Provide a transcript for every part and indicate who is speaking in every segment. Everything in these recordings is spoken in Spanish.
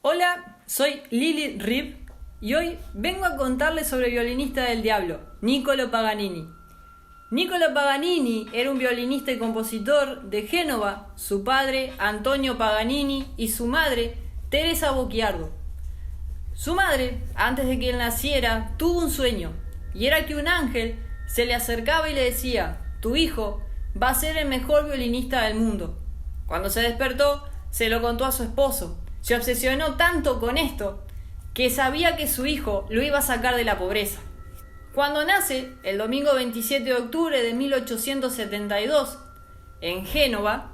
Speaker 1: Hola, soy Lili Rib y hoy vengo a contarles sobre el violinista del diablo, Niccolò Paganini. Niccolò Paganini era un violinista y compositor de Génova, su padre Antonio Paganini y su madre Teresa Bocchiardo. Su madre, antes de que él naciera, tuvo un sueño, y era que un ángel se le acercaba y le decía: tu hijo va a ser el mejor violinista del mundo. Cuando se despertó, se lo contó a su esposo. Se obsesionó tanto con esto que sabía que su hijo lo iba a sacar de la pobreza. Cuando nace, el domingo 27 de octubre de 1872, en Génova,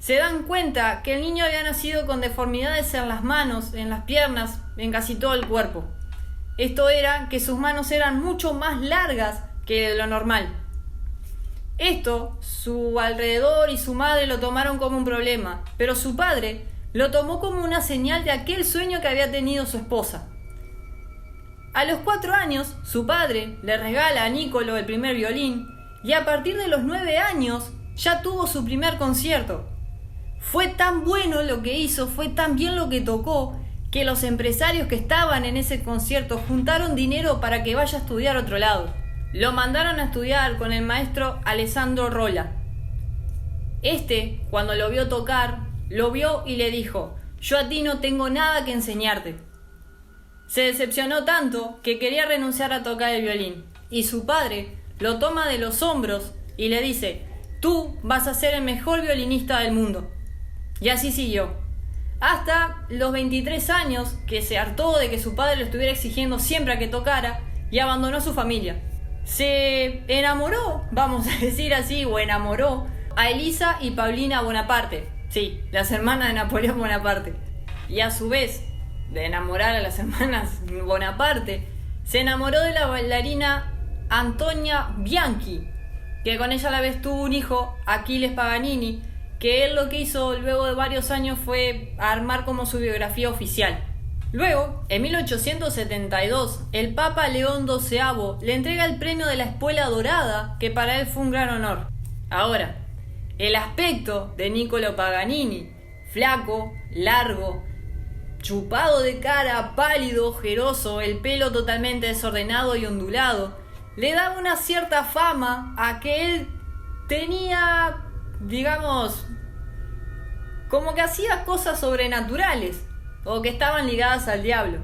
Speaker 1: se dan cuenta que el niño había nacido con deformidades en las manos, en las piernas, en casi todo el cuerpo. Esto era que sus manos eran mucho más largas que lo normal. Esto, su alrededor y su madre lo tomaron como un problema, pero su padre lo tomó como una señal de aquel sueño que había tenido su esposa. A los 4 años, su padre le regala a Niccolò el primer violín y a partir de los 9 años ya tuvo su primer concierto. Fue tan bueno lo que hizo, fue tan bien lo que tocó, que los empresarios que estaban en ese concierto juntaron dinero para que vaya a estudiar a otro lado. Lo mandaron a estudiar con el maestro Alessandro Rolla. Cuando lo vio tocar, lo vio y le dijo: yo a ti no tengo nada que enseñarte. Se decepcionó tanto que quería renunciar a tocar el violín, y su padre lo toma de los hombros y le dice: tú vas a ser el mejor violinista del mundo. Y así siguió, hasta los 23 años, que se hartó de que su padre lo estuviera exigiendo siempre a que tocara, y abandonó a su familia. Se enamoró, vamos a decir así, o enamoró a Elisa y Paulina Bonaparte, sí, las hermanas de Napoleón Bonaparte. Y a su vez de enamorar a las hermanas Bonaparte, se enamoró de la bailarina Antonia Bianchi, que con ella a la vez tuvo un hijo, Achille Paganini, que él lo que hizo luego de varios años fue armar como su biografía oficial. Luego, en 1872, el Papa León XII le entrega el premio de la Espuela Dorada, que para él fue un gran honor. Ahora, el aspecto de Niccolò Paganini, flaco, largo, chupado de cara, pálido, ojeroso, el pelo totalmente desordenado y ondulado, le daba una cierta fama a que él tenía, digamos, como que hacía cosas sobrenaturales o que estaban ligadas al diablo.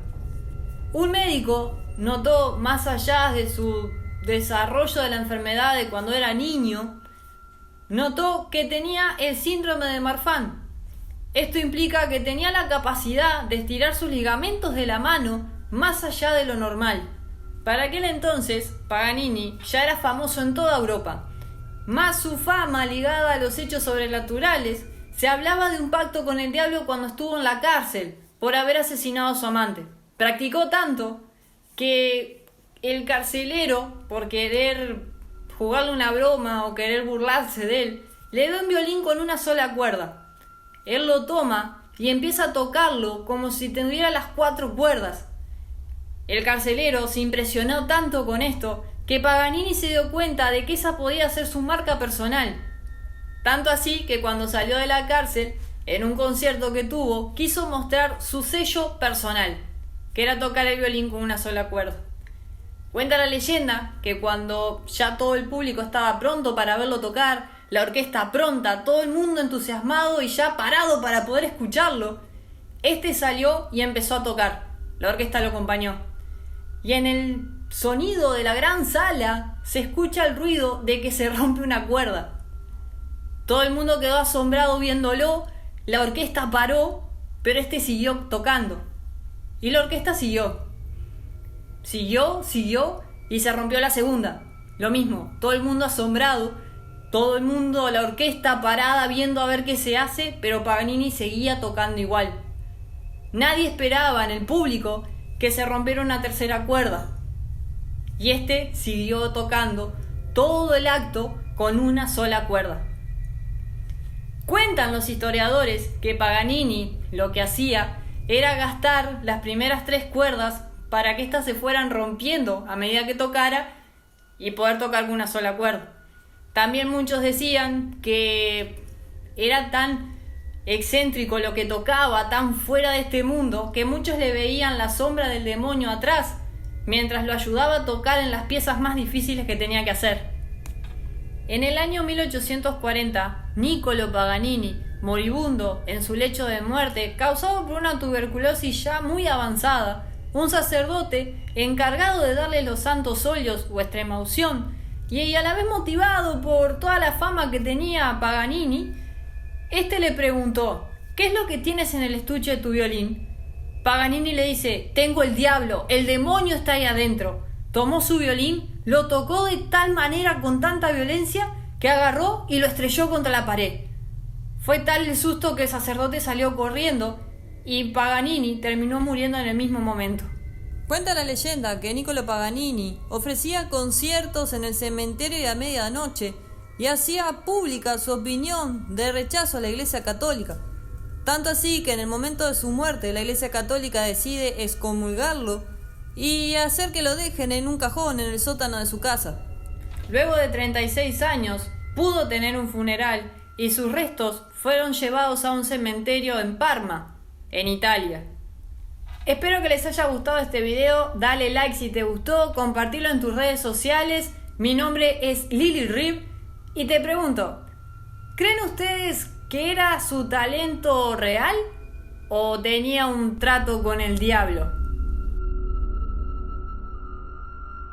Speaker 1: Un médico notó, más allá de su desarrollo de la enfermedad de cuando era niño, notó que tenía el síndrome de Marfan. Esto implica que tenía la capacidad de estirar sus ligamentos de la mano más allá de lo normal. Para aquel entonces, Paganini ya era famoso en toda Europa. Más su fama ligada a los hechos sobrenaturales, se hablaba de un pacto con el diablo cuando estuvo en la cárcel por haber asesinado a su amante. Practicó tanto que el carcelero, por querer jugarle una broma o querer burlarse de él, le dio un violín con una sola cuerda. Él lo toma y empieza a tocarlo como si tuviera las 4 cuerdas. El carcelero se impresionó tanto con esto que Paganini se dio cuenta de que esa podía ser su marca personal. Tanto así que cuando salió de la cárcel, en un concierto que tuvo, quiso mostrar su sello personal, que era tocar el violín con una sola cuerda. Cuenta la leyenda que cuando ya todo el público estaba pronto para verlo tocar, la orquesta pronta, todo el mundo entusiasmado y ya parado para poder escucharlo, salió y empezó a tocar. La orquesta lo acompañó. Y en el sonido de la gran sala se escucha el ruido de que se rompe una cuerda. Todo el mundo quedó asombrado viéndolo, la orquesta paró, pero siguió tocando. Y la orquesta siguió y se rompió la segunda. Lo mismo, todo el mundo asombrado, todo el mundo, la orquesta parada viendo a ver qué se hace, pero Paganini seguía tocando igual. Nadie esperaba en el público que se rompiera una tercera cuerda. Y siguió tocando todo el acto con una sola cuerda. Cuentan los historiadores que Paganini lo que hacía era gastar las primeras 3 cuerdas para que éstas se fueran rompiendo a medida que tocara y poder tocar con una sola cuerda. También muchos decían que era tan excéntrico lo que tocaba, tan fuera de este mundo, que muchos le veían la sombra del demonio atrás, mientras lo ayudaba a tocar en las piezas más difíciles que tenía que hacer. En el año 1840, Niccolo Paganini, moribundo en su lecho de muerte, causado por una tuberculosis ya muy avanzada, un sacerdote encargado de darle los santos óleos o extremaunción, y a la vez motivado por toda la fama que tenía Paganini, este le preguntó: ¿qué es lo que tienes en el estuche de tu violín? Paganini le dice: tengo el diablo, el demonio está ahí adentro. Tomó su violín, lo tocó de tal manera, con tanta violencia, que agarró y lo estrelló contra la pared. Fue tal el susto que el sacerdote salió corriendo y Paganini terminó muriendo en el mismo momento. Cuenta la leyenda que Niccolo Paganini ofrecía conciertos en el cementerio a medianoche y hacía pública su opinión de rechazo a la Iglesia Católica. Tanto así que en el momento de su muerte la Iglesia Católica decide excomulgarlo y hacer que lo dejen en un cajón en el sótano de su casa. Luego de 36 años pudo tener un funeral y sus restos fueron llevados a un cementerio en Parma, en Italia. Espero que les haya gustado este video, dale like si te gustó, compartilo en tus redes sociales. Mi nombre es Lily Rib y te pregunto, ¿creen ustedes que era su talento real o tenía un trato con el diablo?